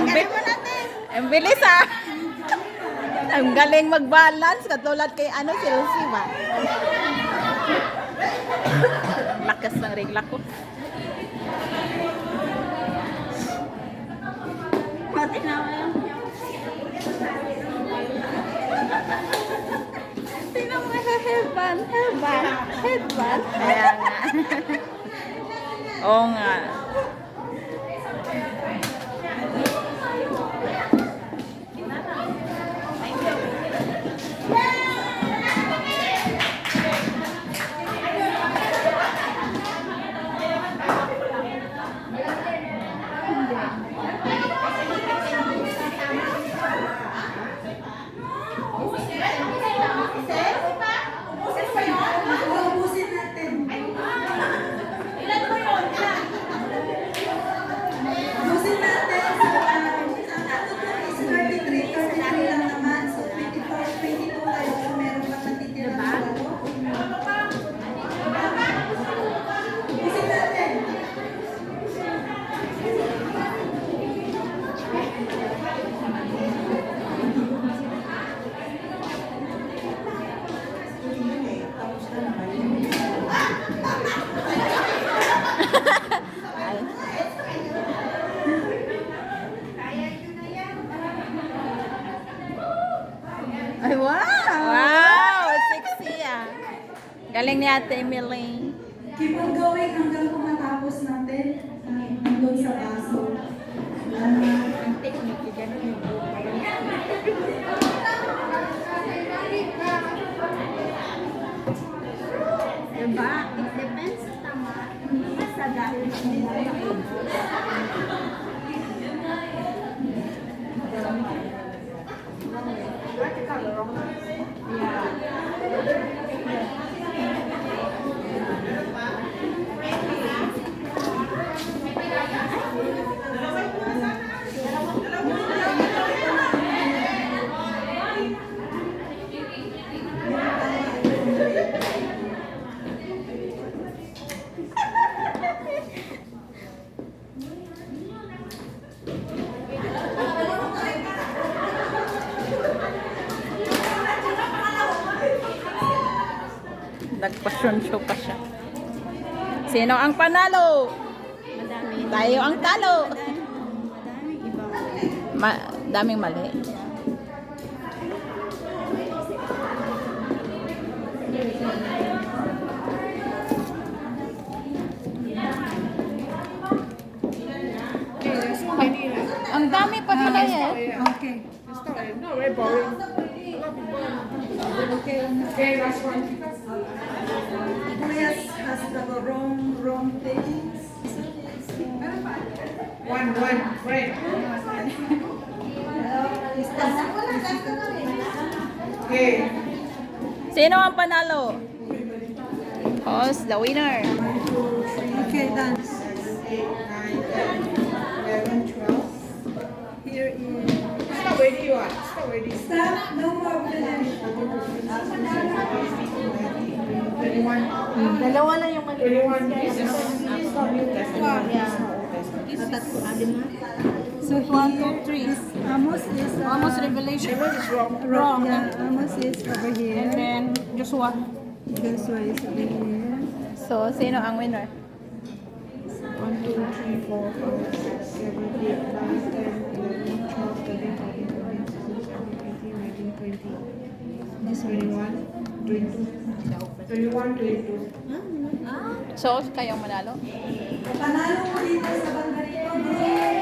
Galing mo natin. Ang bilis ah. Ang galing mag-balance. Katulad kay ano, si Lucy ba? Lakas ng regla ko. Pati na yan. Tingnan mo sa headband. Kaya nga. Oo nga. Ay, wow! Wow! Sexy ah. Galing ni Ate Emily. Keep on going hanggang matapos natin hanggang sa baso. Ang technique dyan. Diba? It depends. Tama. Basta dahil hindi mo Nagpasyon show pa siya. Sino ang panalo? madami. Tayo ang talo. Madaming ibang. Daming mali. Ang dami pa pala yan. Okay. No, very boring. Okay, last one. Elias has the wrong things. One, break. Okay. Sino ang panalo? Who's the winner? Okay, done. 8, 9, 10, 11, 12. Here is... Stop ready, what? Stop ready. Stop, no more finish. 21. Dalawa lang yung 21. This is not new testament. Yeah. This is Old Testament. So here, this Amos is... Amos Revelation. Amos is wrong. Wrong. Yeah, Amos is over And here. then Joshua. Joshua is over here. So, sino ang winner? 1, 2, 3, 4, 5, 6, 7, 8, 9, 10, 11, 12, 13, 14, 15, 16, 17, 18, 19, 20. This 21, 22. 21, 22. So, kayong manalo? Panalo mo dito sa Bangarito.